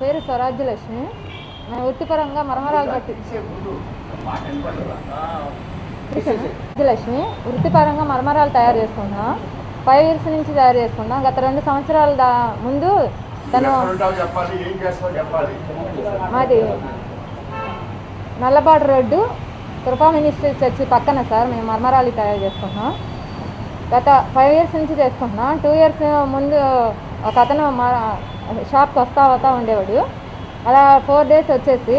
పేరు స్వరాజ్యలక్ష్మి. నేను వృత్తిపరంగా మరమరాలు లక్ష్మి వృత్తిపరంగా మరమరాలు తయారు చేసుకున్నా. 5 years నుంచి తయారు చేసుకున్నా. గత 2 సంవత్సరాల ముందు తను మాది నల్లబాడు రోడ్డు కృపా మినిస్ట్రీ చర్చి పక్కన సార్ మేము మరమరాలు తయారు చేసుకుంటున్నాం. గత 5 years నుంచి చేసుకుంటున్నాం. 2 years ముందు ఒక అతను మా షాప్కి వస్తా ఉండేవాడు. అలా 4 days వచ్చేసి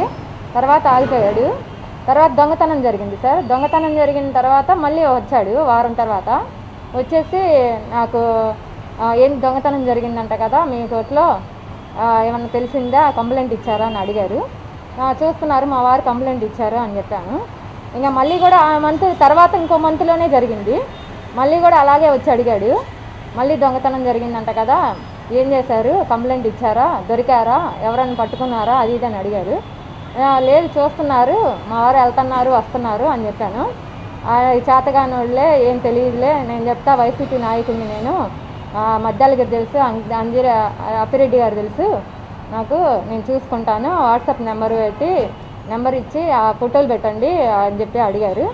తర్వాత ఆగిపోయాడు. తర్వాత దొంగతనం జరిగింది సార్. దొంగతనం జరిగిన తర్వాత మళ్ళీ వచ్చాడు వారం తర్వాత. వచ్చేసి నాకు ఏం దొంగతనం జరిగిందంట కదా మీ కోర్టులో ఏమన్నా తెలిసిందా, కంప్లైంట్ ఇచ్చారా అని అడిగారు. చూస్తున్నారు మా వారు కంప్లైంట్ ఇచ్చారు అని చెప్పాను. ఇంకా మళ్ళీ కూడా ఆ మంత్ తర్వాత ఇంకో మంత్లోనే జరిగింది. మళ్ళీ కూడా అలాగే వచ్చి అడిగాడు. మళ్ళీ దొంగతనం జరిగిందంట కదా, ఏం చేశారు, కంప్లైంట్ ఇచ్చారా, దొరికారా, ఎవరైనా పట్టుకున్నారా, అది ఇది అని అడిగారు. లేదు చూస్తున్నారు, మా వారు వెళ్తున్నారు వస్తున్నారు అని చెప్పాను. చేతగాని వాళ్ళే ఏం తెలియదులే, నేను చెప్తా వైసీపీ నాయకుడిని నేను, మద్దాలగిరి తెలుసు, అప్పిరెడ్డి గారు తెలుసు నాకు, నేను చూసుకుంటాను, వాట్సాప్ నెంబర్ ఇచ్చి ఆ ఫోటోలు పెట్టండి అని చెప్పి అడిగారు.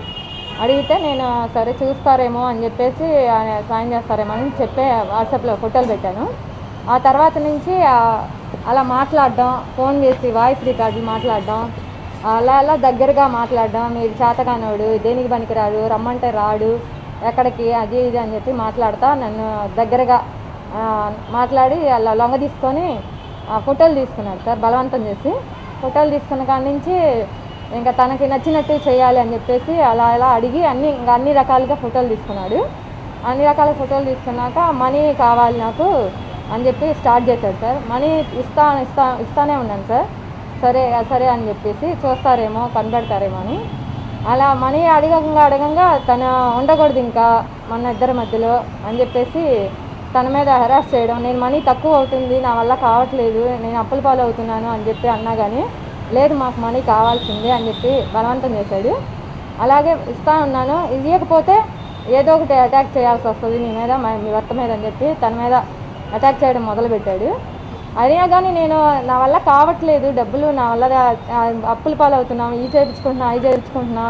అడిగితే నేను సరే చూస్తారేమో అని చెప్పేసి సాయం చేస్తారేమో అని చెప్పి వాట్సాప్లో ఫోటోలు పెట్టాను. ఆ తర్వాత నుంచి అలా మాట్లాడడం, ఫోన్ చేసి వాయిస్ రికార్డులు మాట్లాడడం, అలా దగ్గరగా మాట్లాడడం, మీరు చేతగానోడు, దేనికి పనికిరాడు, రమ్మంటే రాడు, ఎక్కడికి, అది ఇది అని చెప్పి మాట్లాడతా నన్ను దగ్గరగా మాట్లాడి అలా లొంగ తీసుకొని ఫోటోలు తీసుకున్నాడు సార్. బలవంతం చేసి ఫోటోలు తీసుకున్న కాడి నుంచి ఇంకా తనకి నచ్చినట్టు చేయాలి అని చెప్పేసి అలా అడిగి అన్ని రకాలుగా ఫోటోలు తీసుకున్నాడు. అన్ని రకాల ఫోటోలు తీసుకున్నాక మనీ కావాలి నాకు అని చెప్పి స్టార్ట్ చేశాడు సార్. మనీ ఇస్తానే ఉన్నాను సార్. సరే అని చెప్పేసి చూస్తారేమో కనిపెడతారేమో అని అలా మనీ అడగంగా తను ఉండకూడదు ఇంకా మన ఇద్దరి మధ్యలో అని చెప్పేసి తన మీద హెరాస్ చేయడం, నేను మనీ తక్కువ అవుతుంది, నా వల్ల కావట్లేదు, నేను అప్పుల పాలు అవుతున్నాను అని చెప్పి అన్నా కానీ లేదు మాకు మనీ కావాల్సిందే అని చెప్పి బలవంతం చేశాడు. అలాగే ఇస్తా ఉన్నాను, ఇవ్వకపోతే ఏదో ఒకటి అటాక్ చేయాల్సి వస్తుంది నీ మీద, మీ భర్త మీద అని చెప్పి తన మీద అటాక్ చేయడం మొదలుపెట్టాడు. అయినా కానీ నేను నా వల్ల కావట్లేదు డబ్బులు, నా వల్ల అప్పుల పాలు అవుతున్నాం, అవి చేయించుకుంటున్నా,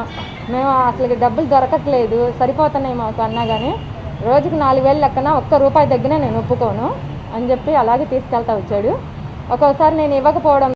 మేము అసలు డబ్బులు దొరకట్లేదు, సరిపోతున్నాయి మాకు అన్నా కానీ రోజుకి 4,000 లెక్కన ₹1 తగ్గినా నేను ఒప్పుకోను అని చెప్పి అలాగే తీసుకెళ్తా వచ్చాడు. ఒక్కోసారి నేను ఇవ్వకపోవడం